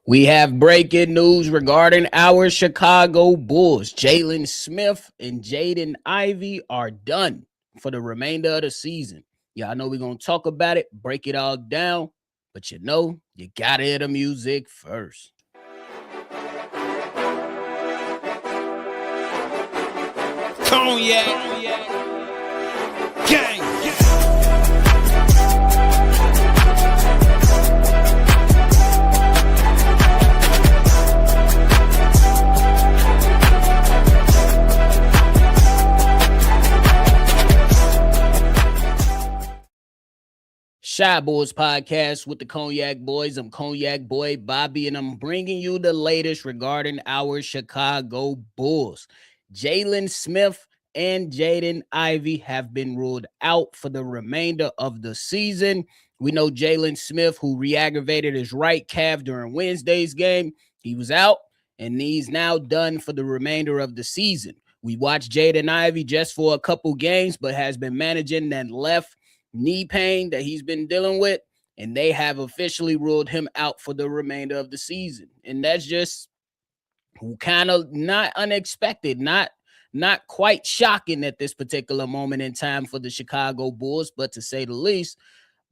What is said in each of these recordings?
We have breaking news regarding our Chicago Bulls. Jalen Smith and Jaden Ivey are done for the remainder of the season. Yeah, I know we're going to talk about it, break it all down, but you got to hear the music first. Cognac, gang. Shy Boys Podcast with the Cognac Boys. I'm Cognac Boy Bobby, and I'm bringing you the latest regarding our Chicago Bulls. Jalen Smith and Jaden Ivey have been ruled out for the remainder of the season. We know Jalen Smith, who re-aggravated his right calf during Wednesday's game, he was out, and he's now done for the remainder of the season. We watched Jaden Ivey just for a couple games, but has been managing that left knee pain that he's been dealing with, and they have officially ruled him out for the remainder of the season. And that's just kind of not unexpected, not quite shocking at this particular moment in time for the Chicago Bulls, but to say the least.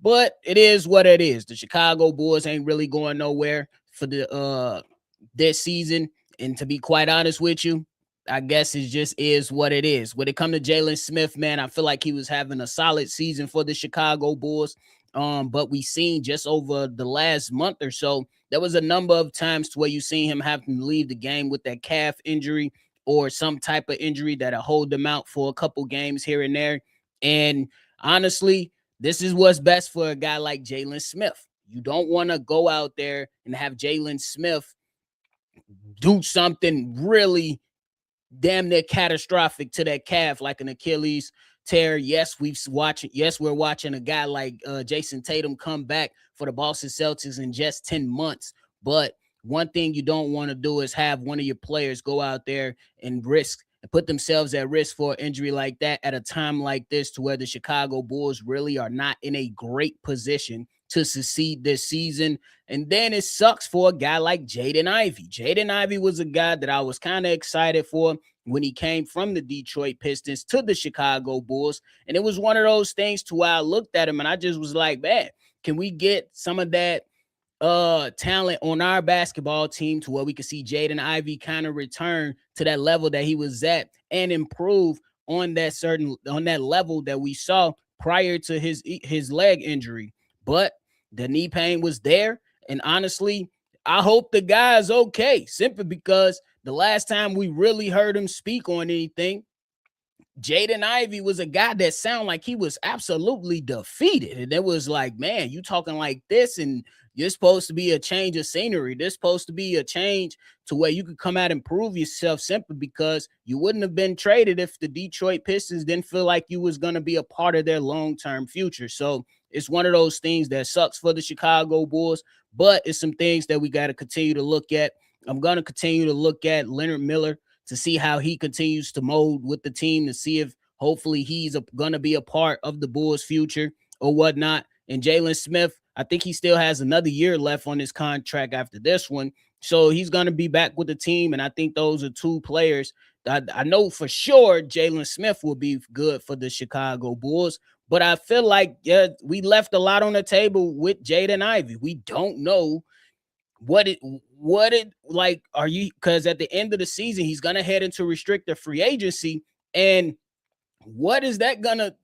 But it is what it is. The Chicago Bulls ain't really going nowhere for the this season, and to be quite honest with you, I guess it just is what it is. When it comes to Jalen Smith, man, I feel like he was having a solid season for the Chicago Bulls. But we seen just over the last month or so, there was a number of times to where you seen him have to leave the game with that calf injury or some type of injury that'll hold him out for a couple games here and there. And honestly, this is what's best for a guy like Jalen Smith. You don't want to go out there and have Jalen Smith do something really damn near catastrophic to that calf, like an Achilles tear. Yes, we're watching a guy like Jason Tatum come back for the Boston Celtics in just 10 months. But one thing you don't want to do is have one of your players go out there and put themselves at risk for an injury like that at a time like this, to where the Chicago Bulls really are not in a great position to succeed this season. And then it sucks for a guy like Jaden Ivey. Jaden Ivey was a guy that I was kind of excited for when he came from the Detroit Pistons to the Chicago Bulls. And it was one of those things to where I looked at him and I just was like, man, can we get some of that talent on our basketball team to where we could see Jaden Ivey kind of return to that level that he was at and improve on that level that we saw prior to his leg injury. But the knee pain was there, and honestly, I hope the guy's okay, simply because the last time we really heard him speak on anything, Jaden Ivey was a guy that sounded like he was absolutely defeated. And it was like, man, you talking like this, and you're supposed to be a change of scenery. There's supposed to be a change to where you could come out and prove yourself, simply because you wouldn't have been traded if the Detroit Pistons didn't feel like you was going to be a part of their long-term future. So it's one of those things that sucks for the Chicago Bulls, but it's some things that we got to continue to look at. I'm going to continue to look at Leonard Miller to see how he continues to mold with the team, to see if hopefully he's going to be a part of the Bulls' future or whatnot. And Jalen Smith, I think he still has another year left on his contract after this one. So he's going to be back with the team. And I think those are two players that I know for sure Jalen Smith will be good for the Chicago Bulls. But I feel like, we left a lot on the table with Jaden Ivey. We don't know what it like, are you, because at the end of the season he's gonna head into restricted free agency, and what is that gonna,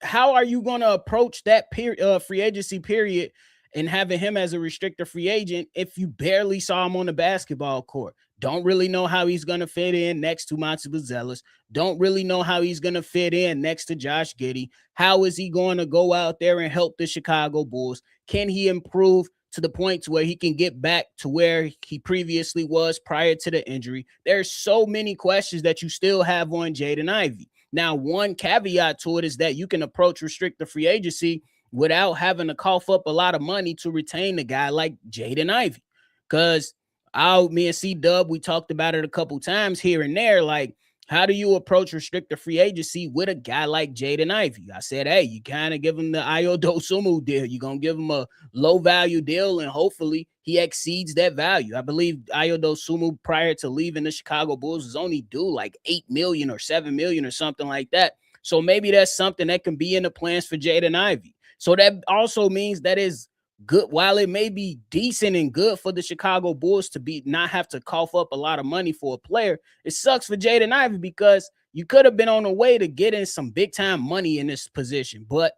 how are you gonna approach that free agency period and having him as a restricted free agent if you barely saw him on the basketball court? Don't really know how he's going to fit in next to Monty Buzelis. Don't really know how he's going to fit in next to Josh Giddey. How is he going to go out there and help the Chicago Bulls? Can he improve to the point to where he can get back to where he previously was prior to the injury? There's so many questions that you still have on Jaden Ivey. Now, one caveat to it is that you can approach restricted free agency without having to cough up a lot of money to retain a guy like Jaden Ivey. Because me and C-Dub, we talked about it a couple times here and there. Like, How do you approach restricted free agency with a guy like Jaden Ivey? I said, hey, you kind of give him the Dosumu deal. You're going to give him a low value deal, and hopefully he exceeds that value. I believe Dosumu, prior to leaving the Chicago Bulls, was only due like 8 million or 7 million or something like that. So maybe that's something that can be in the plans for Jaden Ivey. So that also means that is good. While it may be decent and good for the Chicago Bulls to be not have to cough up a lot of money for a player, it sucks for Jaden Ivey because you could have been on a way to getting some big time money in this position. But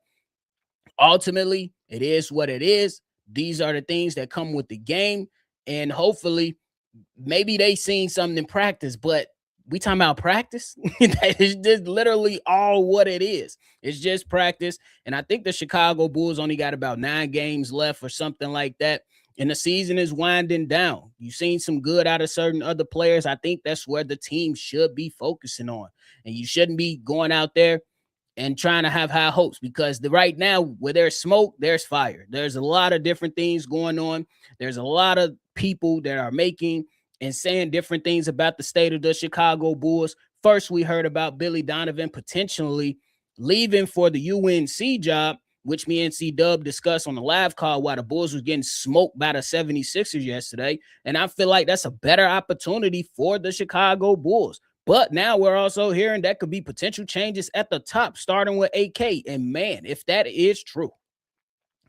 ultimately, it is what it is. These are the things that come with the game. And hopefully, maybe they seen something in practice, but we talking about practice. That is just literally all what it is. It's just practice. And I think the Chicago Bulls only got about 9 games left or something like that. And the season is winding down. You've seen some good out of certain other players. I think that's where the team should be focusing on. And you shouldn't be going out there and trying to have high hopes, because right now, where there's smoke, there's fire. There's a lot of different things going on. There's a lot of people that are making and saying different things about the state of the Chicago Bulls. First, we heard about Billy Donovan potentially leaving for the UNC job, which me and C Dub discussed on the live call while the Bulls was getting smoked by the 76ers yesterday. And I feel like that's a better opportunity for the Chicago Bulls. But now we're also hearing that could be potential changes at the top, starting with AK. And man, if that is true,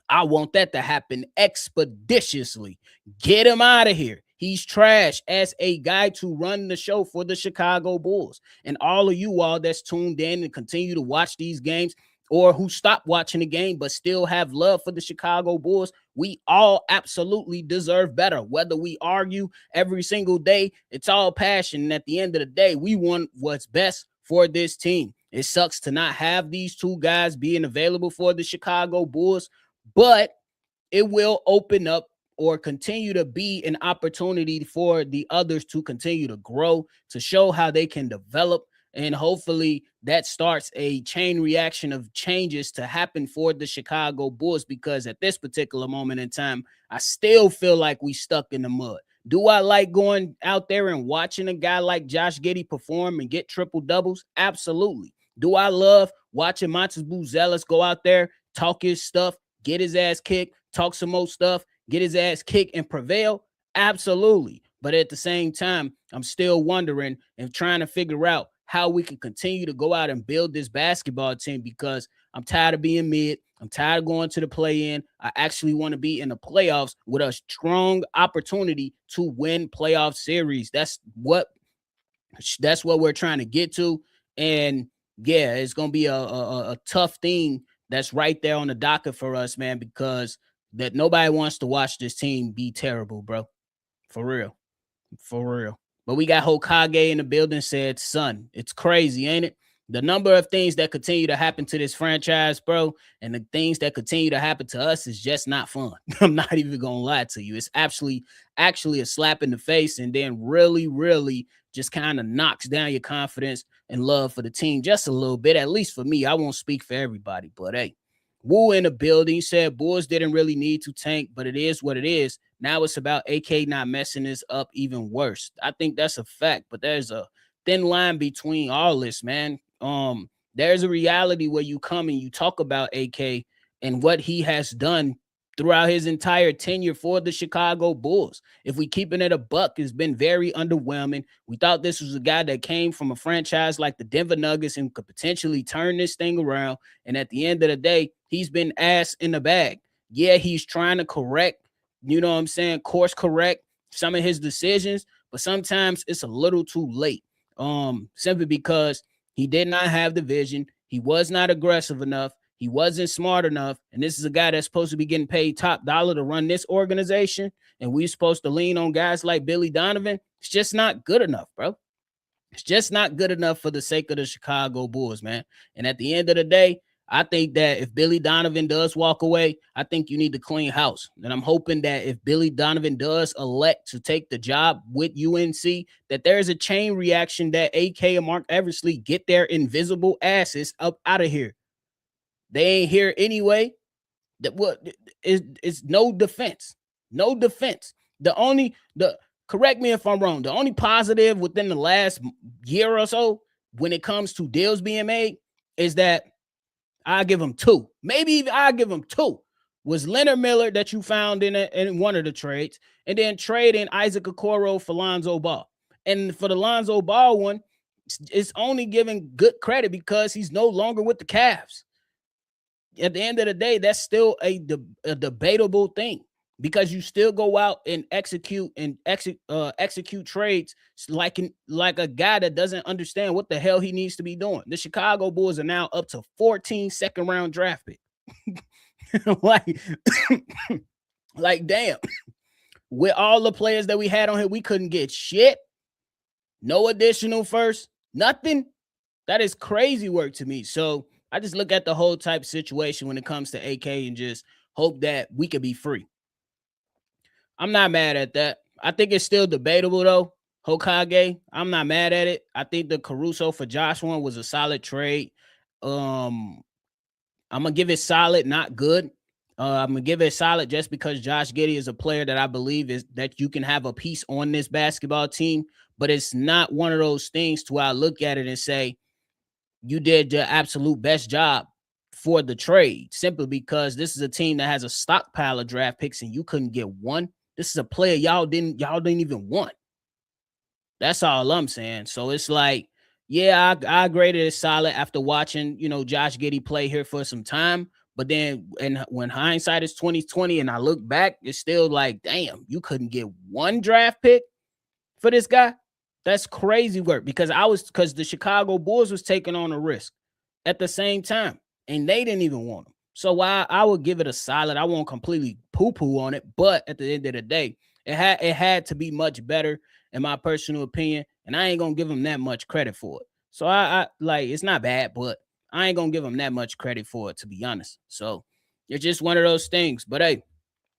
I want that to happen expeditiously. Get him out of here. He's trash as a guy to run the show for the Chicago Bulls. And all of you all that's tuned in and continue to watch these games, or who stopped watching the game but still have love for the Chicago Bulls, we all absolutely deserve better. Whether we argue every single day, it's all passion. And at the end of the day, we want what's best for this team. It sucks to not have these two guys being available for the Chicago Bulls, but it will open up or continue to be an opportunity for the others to continue to grow, to show how they can develop. And hopefully that starts a chain reaction of changes to happen for the Chicago Bulls, because at this particular moment in time, I still feel like we stuck in the mud. Do I like going out there and watching a guy like Josh Giddey perform and get triple doubles? Absolutely. Do I love watching Montes Buzelis go out there, talk his stuff, get his ass kicked, talk some more stuff, get his ass kicked and prevail? Absolutely. But at the same time, I'm still wondering and trying to figure out how we can continue to go out and build this basketball team, because I'm tired of being mid. I'm tired of going to the play-in. I actually want to be in the playoffs with a strong opportunity to win playoff series. That's what we're trying to get to. And yeah, it's going to be a tough thing that's right there on the docket for us, man, because that nobody wants to watch this team be terrible, bro. For real. For real. But we got Hokage in the building, said, son, it's crazy, ain't it? The number of things that continue to happen to this franchise, bro, and the things that continue to happen to us is just not fun. I'm not even going to lie to you. It's actually a slap in the face, and then really, really just kind of knocks down your confidence and love for the team just a little bit, at least for me. I won't speak for everybody, but hey. Woo in the building said Bulls didn't really need to tank, but it is what it is. Now it's about AK not messing this up even worse. I think that's a fact, but there's a thin line between all this, man. There's a reality where you come and you talk about AK and what he has done throughout his entire tenure for the Chicago Bulls. If we keeping it a buck, it's been very underwhelming. We thought this was a guy that came from a franchise like the Denver Nuggets and could potentially turn this thing around. And at the end of the day, he's been ass in the bag. Yeah, he's trying to correct, you know what I'm saying, course correct some of his decisions, but sometimes it's a little too late. Simply because he did not have the vision. He was not aggressive enough. He wasn't smart enough. And this is a guy that's supposed to be getting paid top dollar to run this organization. And we're supposed to lean on guys like Billy Donovan. It's just not good enough, bro. It's just not good enough for the sake of the Chicago Bulls, man. And at the end of the day, I think that if Billy Donovan does walk away, I think you need to clean house. And I'm hoping that if Billy Donovan does elect to take the job with UNC, that there's a chain reaction that AK and Mark Eversley get their invisible asses up out of here. They ain't here anyway. That what is no defense. No defense. Correct me if I'm wrong. The only positive within the last year or so when it comes to deals being made is that I give him two. Maybe even I give him two. Was Leonard Miller that you found in one of the trades, and then trading Isaac Okoro for Lonzo Ball. And for the Lonzo Ball one, it's only giving good credit because he's no longer with the Cavs. At the end of the day, that's still a debatable thing because you still go out and execute trades like a guy that doesn't understand what the hell he needs to be doing. The Chicago Bulls are now up to 14 second-round draft pick. like, like, damn. With all the players that we had on here, we couldn't get shit. No additional first, nothing. That is crazy work to me. So I just look at the whole type situation when it comes to AK and just hope that we could be free. I'm not mad at that. I think it's still debatable though. Hokage, I'm not mad at it. I think the Caruso for Josh one was a solid trade. I'm gonna give it solid, not good. I'm gonna give it solid just because Josh Giddey is a player that I believe is that you can have a piece on this basketball team, but it's not one of those things to where I look at it and say, you did your absolute best job for the trade simply because this is a team that has a stockpile of draft picks and you couldn't get one. This is a player y'all didn't even want. That's all I'm saying. So it's like, yeah, I graded it solid after watching, Josh Giddey play here for some time. But then and when hindsight is 2020 and I look back, it's still like, damn, you couldn't get one draft pick for this guy. That's crazy work because the Chicago Bulls was taking on a risk at the same time, and they didn't even want him. So I would give it a solid. I won't completely poo-poo on it, but at the end of the day, it had to be much better in my personal opinion, and I ain't gonna give him that much credit for it. So I like it's not bad, but I ain't gonna give him that much credit for it, to be honest. So it's just one of those things. But hey,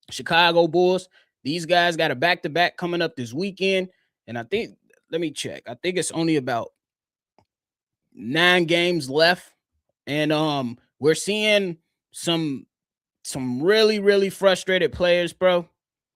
Chicago Bulls, these guys got a back-to-back coming up this weekend, and I think let me check. I think it's only about 9 games left. And we're seeing some really, really frustrated players, bro.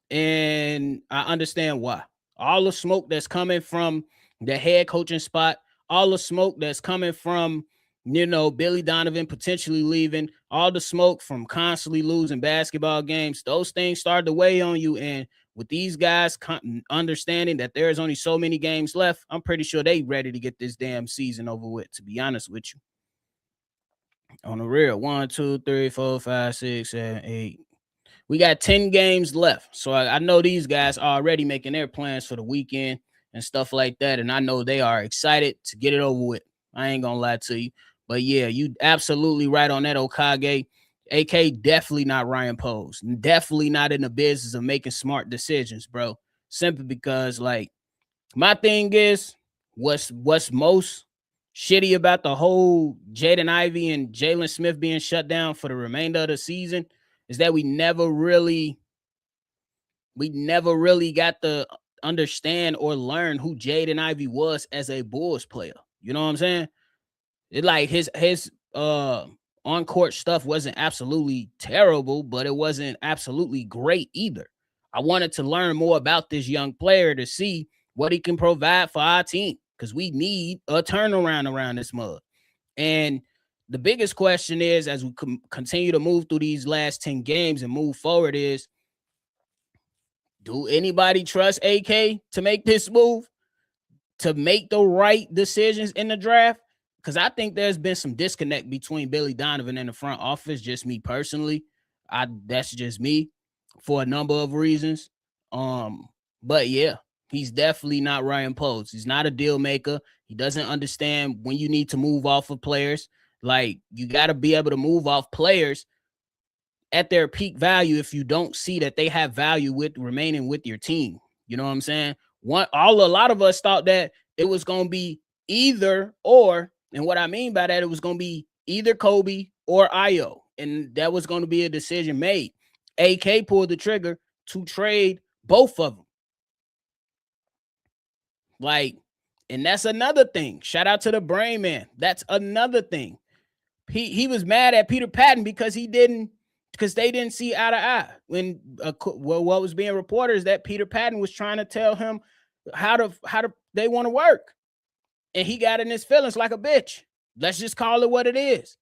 And I understand why. All the smoke that's coming from the head coaching spot, all the smoke that's coming from, Billy Donovan potentially leaving, all the smoke from constantly losing basketball games, those things start to weigh on you. And with these guys understanding that there's only so many games left, I'm pretty sure they ready to get this damn season over with, to be honest with you. On the real, 1, 2, 3, 4, 5, 6, 7, 8. We got 10 games left. So I know these guys are already making their plans for the weekend and stuff like that. And I know they are excited to get it over with. I ain't going to lie to you. But yeah, you absolutely right on that, Okage. AK definitely not Ryan Pose. Definitely not in the business of making smart decisions, bro. Simply because, like, my thing is, what's most shitty about the whole Jaden Ivey and Jalen Smith being shut down for the remainder of the season is that we never really got to understand or learn who Jaden Ivey was as a Bulls player. You know what I'm saying? It like his on-court stuff wasn't absolutely terrible, but it wasn't absolutely great either. I wanted to learn more about this young player to see what he can provide for our team because we need a turnaround around this mug. And the biggest question is, as we continue to move through these last 10 games and move forward, is do anybody trust AK to make this move, to make the right decisions in the draft? Because I think there's been some disconnect between Billy Donovan and the front office, just me personally. That's just me for a number of reasons. But yeah, he's definitely not Ryan Post. He's not a deal maker. He doesn't understand when you need to move off of players. Like, you got to be able to move off players at their peak value if you don't see that they have value with remaining with your team. You know what I'm saying? A lot of us thought that it was going to be either or. And what I mean by that, it was going to be either Kobe or Io. And that was going to be a decision made. AK pulled the trigger to trade both of them. Like, and that's another thing. Shout out to the brain man. That's another thing. He was mad at Peter Patton because they didn't see eye to eye. When what was being reported is that Peter Patton was trying to tell him how to they want to work. and he got in his feelings like a bitch. Let's just call it what it is.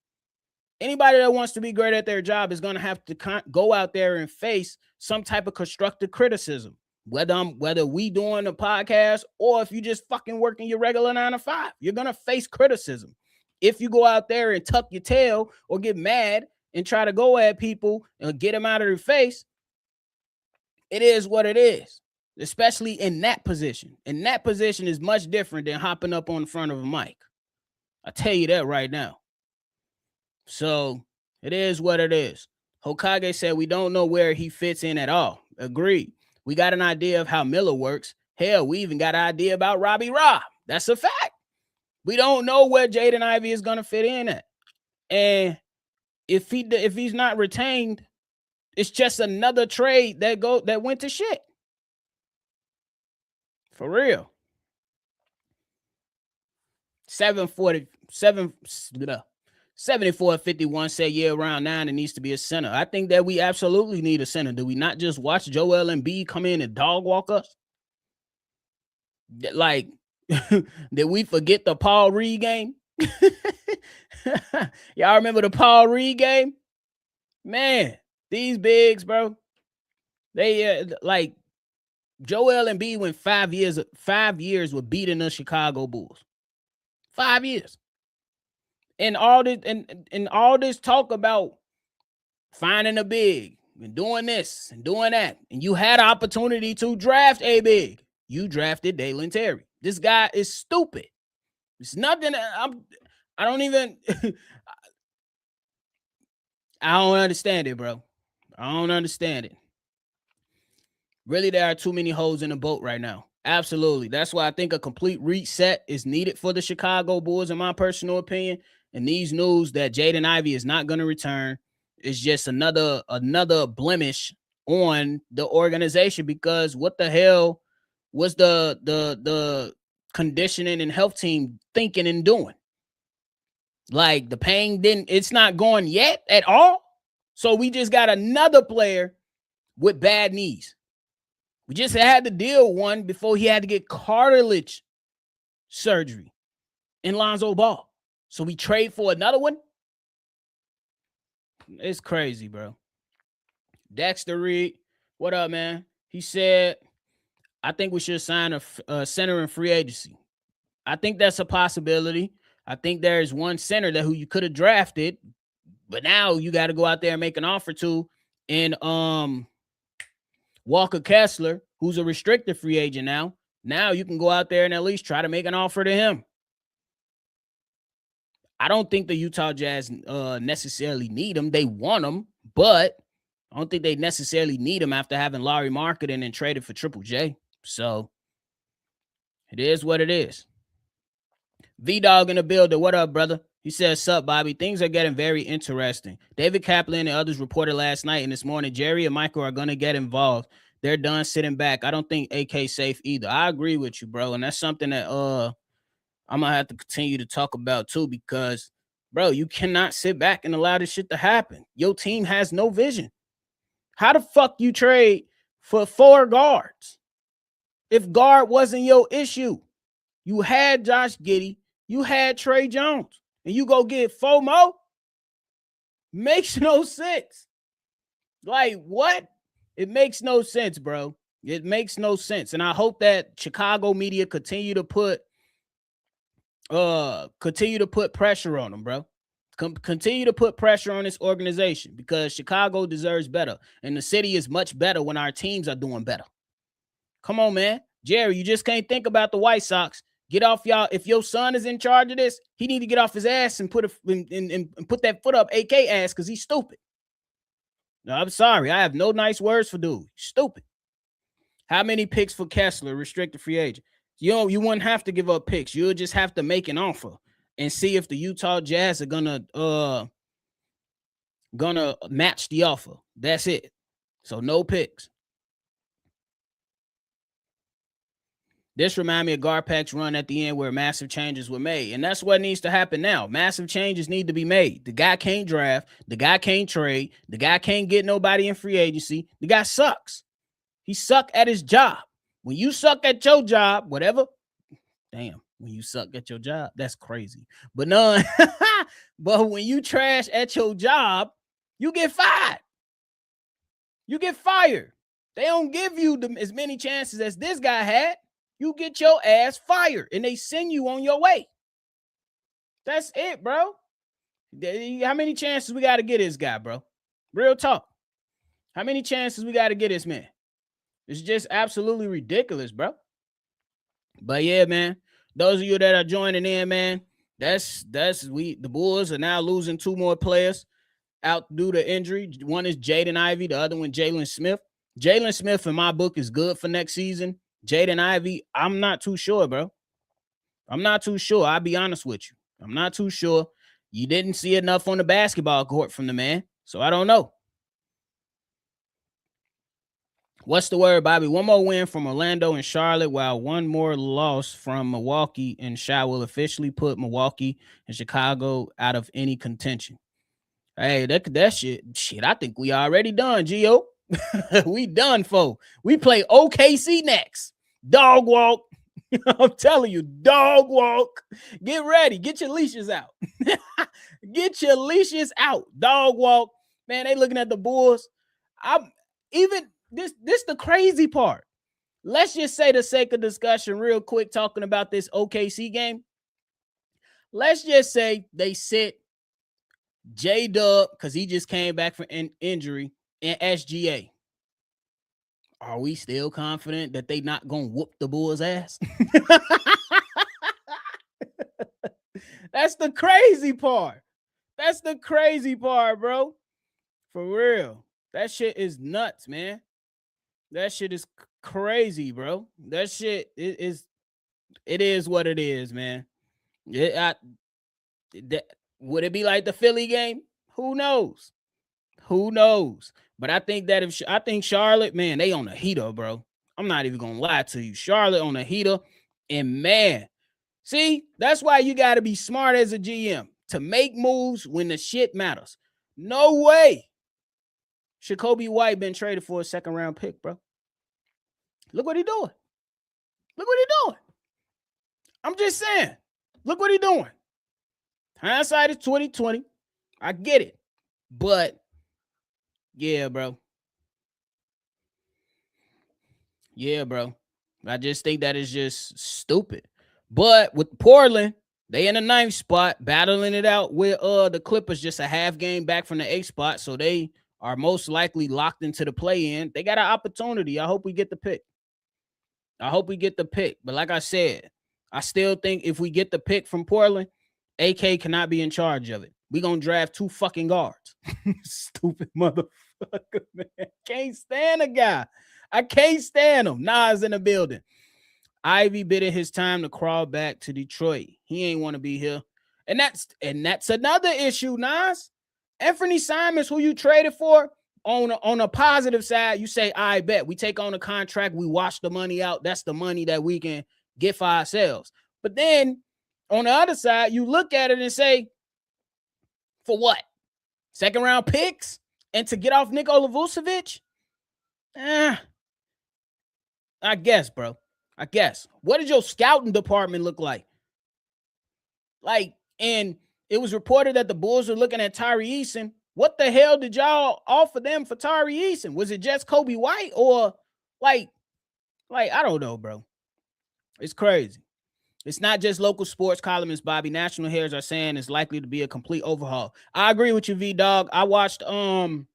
Anybody that wants to be great at their job is going to have to go out there and face some type of constructive criticism. Whether we doing a podcast or if you just fucking working your regular 9 to 5, you're going to face criticism. If you go out there and tuck your tail or get mad and try to go at people and get them out of their face, it is what it is, especially in that position. And that position is much different than hopping up on the front of a mic. I tell you that right now. So it is what it is. Hokage said we don't know where he fits in at all. Agreed. We got an idea of how Miller works. Hell, we even got an idea about Robbie Robb. That's a fact. We don't know where Jaden Ivey is going to fit in at. And if he's not retained, it's just another trade that went to shit. For real. 7451 said, yeah, around 9, it needs to be a center. I think that we absolutely need a center. Do we not just watch Joel Embiid come in and dog walk us? Like, did we forget the Paul Reed game? Y'all remember the Paul Reed game? Man, these bigs, bro. They like Joel Embiid went 5 years with beating the Chicago Bulls. 5 years. And all this talk about finding a big and doing this and doing that. And you had an opportunity to draft a big. You drafted Dalen Terry. This guy is stupid. It's nothing. I don't understand it, bro. I don't understand it. Really, there are too many holes in the boat right now. Absolutely. That's why I think a complete reset is needed for the Chicago Bulls, in my personal opinion. And these news that Jaden Ivey is not going to return is just another blemish on the organization, because what the hell was the conditioning and health team thinking and doing? Like, the pain it's not going yet at all. So we just got another player with bad knees. We just had to deal one before he had to get cartilage surgery in Lonzo Ball. So we trade for another one? It's crazy, bro. Dexter Reed, what up, man? He said, I think we should sign a center in free agency. I think that's a possibility. I think there's one center who you could have drafted, but now you got to go out there and make an offer to. And Walker Kessler, who's a restricted free agent now. Now you can go out there and at least try to make an offer to him. I don't think the Utah Jazz necessarily need him. They want him, but I don't think they necessarily need him after having Larry Marketing and traded for Triple J. So it is what it is. V-Dog in the building. What up, brother? He says, sup, Bobby? Things are getting very interesting. David Kaplan and others reported last night and this morning Jerry and Michael are going to get involved. They're done sitting back. I don't think AK's safe either. I agree with you, bro. And that's something that I'm going to have to continue to talk about too, because, bro, you cannot sit back and allow this shit to happen. Your team has no vision. How the fuck you trade for 4 guards if guard wasn't your issue? You had Josh Giddey. You had Trey Jones. And you go get 4 more? Makes no sense. Like, what? It makes no sense, bro. It makes no sense. And I hope that Chicago media continue to put pressure on them, bro. Continue to put pressure on this organization, because Chicago deserves better. And the city is much better when our teams are doing better. Come on, man. Jerry, you just can't think about the White Sox. Get off y'all. If your son is in charge of this, he need to get off his ass and put that foot up AK ass, because he's stupid. No, I'm sorry. I have no nice words for dude. Stupid. How many picks for Kessler, restricted free agent? You wouldn't have to give up picks. You'll just have to make an offer and see if the Utah Jazz are gonna match the offer. That's it. So no picks. This reminds me of Garpax's run at the end where massive changes were made. And that's what needs to happen now. Massive changes need to be made. The guy can't draft. The guy can't trade. The guy can't get nobody in free agency. The guy sucks. He suck at his job. When you suck at your job, whatever. Damn. When you suck at your job, that's crazy. But none. But when you trash at your job, you get fired. You get fired. They don't give you as many chances as this guy had. You get your ass fired and they send you on your way. That's it, bro. How many chances we got to get this guy, bro? Real talk. How many chances we got to get this man? It's just absolutely ridiculous, bro. But yeah, man. Those of you that are joining in, man, the Bulls are now losing 2 more players out due to injury. One is Jaden Ivey, the other one Jalen Smith. Jalen Smith in my book is good for next season. Jaden Ivey, I'm not too sure, bro. I'm not too sure. I'll be honest with you. I'm not too sure. You didn't see enough on the basketball court from the man, so I don't know. What's the word, Bobby? One more win from Orlando and Charlotte, while one more loss from Milwaukee and Chi will officially put Milwaukee and Chicago out of any contention. Hey, that shit, I think we already done, Gio. We done, for. We play OKC next. Dog walk. I'm telling you, dog walk. Get ready. Get your leashes out. Get your leashes out. Dog walk. Man, they looking at the Bulls. I'm even this the crazy part. Let's just say, the sake of discussion, real quick, talking about this OKC game. Let's just say they sit J-Dub, because he just came back from injury, and SGA. Are we still confident that they not going to whoop the Bulls' ass? That's the crazy part. That's the crazy part, bro. For real. That shit is nuts, man. That shit is crazy, bro. That shit is what it is, man. Would it be like the Philly game? Who knows? Who knows? But I think that I think Charlotte, man, they on a heater, bro. I'm not even gonna lie to you. Charlotte on a heater, and man, see, that's why you got to be smart as a GM to make moves when the shit matters. No way should Kobe White been traded for a 2nd round pick, bro. Look what he doing. Look what he doing. I'm just saying. Look what he doing. Hindsight is 2020. I get it. But yeah, bro. Yeah, bro. I just think that is just stupid. But with Portland, they in the 9th spot, battling it out with the Clippers, just a half game back from the 8th spot. So they are most likely locked into the play-in. They got an opportunity. I hope we get the pick. But like I said, I still think if we get the pick from Portland, AK cannot be in charge of it. We gonna draft 2 fucking guards. Stupid motherfucker, man. Can't stand a guy. I can't stand him. Nas in the building. Ivy bidding his time to crawl back to Detroit. He ain't want to be here. And that's another issue, Nas. Anthony Simons, who you traded for, on a positive side, you say, I bet we take on a contract, we wash the money out. That's the money that we can get for ourselves. But then on the other side, you look at it and say, for what? 2nd round picks? And to get off Nikola Vucevic? I guess, bro. I guess. What did your scouting department look like? And it was reported that the Bulls are looking at Tyree Eason. What the hell did y'all offer them for Tyree Eason? Was it just Kobe White or I don't know, bro. It's crazy. It's not just local sports columnists, Bobby. National heads are saying it's likely to be a complete overhaul. I agree with you, V-Dog. I watched The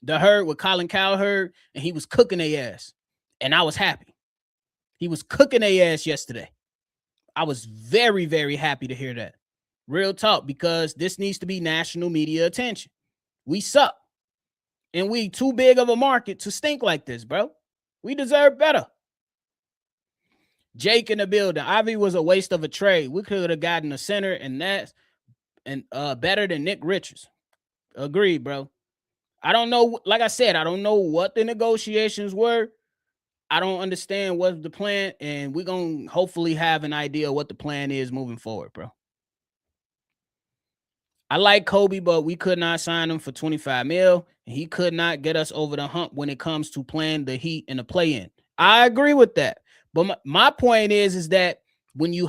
Herd with Colin Cowherd, and he was cooking their ass. And I was happy. He was cooking their ass yesterday. I was very, very happy to hear that. Real talk, because this needs to be national media attention. We suck. And we too big of a market to stink like this, bro. We deserve better. Jake in the building. Ivy was a waste of a trade. We could have gotten a center and better than Nick Richards. Agreed, bro. I don't know. Like I said, I don't know what the negotiations were. I don't understand what's the plan, and we're going to hopefully have an idea of what the plan is moving forward, bro. I like Kobe, but we could not sign him for $25 million, and he could not get us over the hump when it comes to playing the Heat in the play-in. I agree with that. But my point is that when you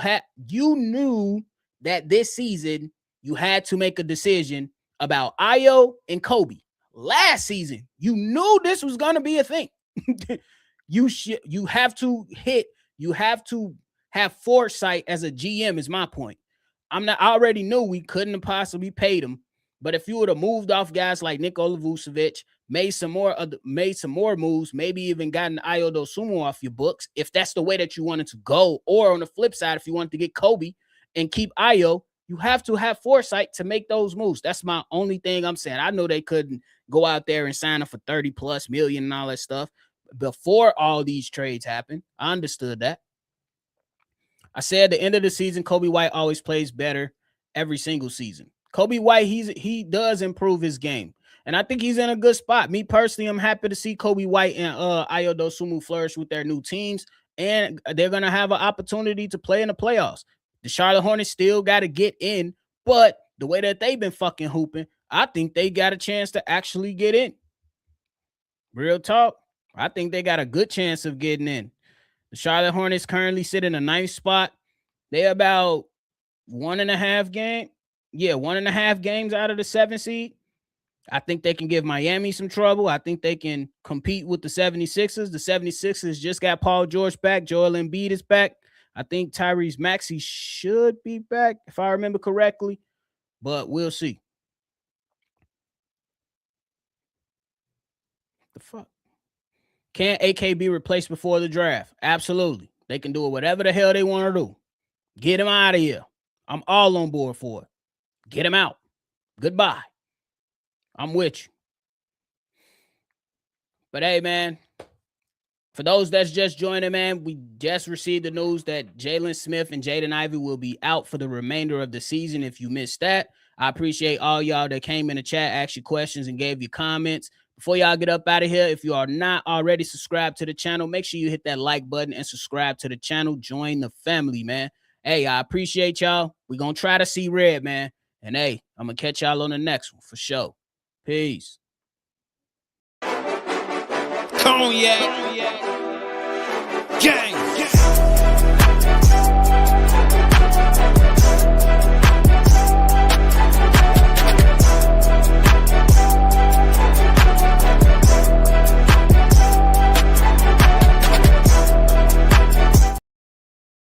knew that this season you had to make a decision about Ayo and Kobe. Last season, you knew this was going to be a thing. You have to have foresight as a GM is my point. I already knew we couldn't have possibly paid him, but if you would have moved off guys like Nikola Vucevic, made some more moves, maybe even gotten Ayo Dosunmu off your books, if that's the way that you wanted to go, or on the flip side, if you wanted to get Kobe and keep Ayo, you have to have foresight to make those moves. That's my only thing I'm saying. I know they couldn't go out there and sign him for 30 plus million and all that stuff before all these trades happened. I understood that. I said at the end of the season, Kobe White always plays better every single season. Kobe White, he does improve his game. And I think he's in a good spot. Me personally, I'm happy to see Kobe White and Ayo Dosunmu flourish with their new teams. And they're going to have an opportunity to play in the playoffs. The Charlotte Hornets still got to get in. But the way that they've been fucking hooping, I think they got a chance to actually get in. Real talk. I think they got a good chance of getting in. The Charlotte Hornets currently sit in a ninth spot. They about 1.5 games. Yeah, 1.5 games out of the 7 seed. I think they can give Miami some trouble. I think they can compete with the 76ers. The 76ers just got Paul George back. Joel Embiid is back. I think Tyrese Maxey should be back, if I remember correctly. But we'll see. The fuck? Can AK be replaced before the draft? Absolutely. They can do it whatever the hell they want to do. Get him out of here. I'm all on board for it. Get him out. Goodbye. I'm with you. But hey, man, for those that's just joining, man, we just received the news that Jalen Smith and Jaden Ivey will be out for the remainder of the season. If you missed that, I appreciate all y'all that came in the chat, asked you questions, and gave you comments. Before y'all get up out of here, if you are not already subscribed to the channel, make sure you hit that like button and subscribe to the channel. Join the family, man. Hey, I appreciate y'all. We're going to try to see red, man. And hey, I'm going to catch y'all on the next one for sure. Peace. Cognac. Gang.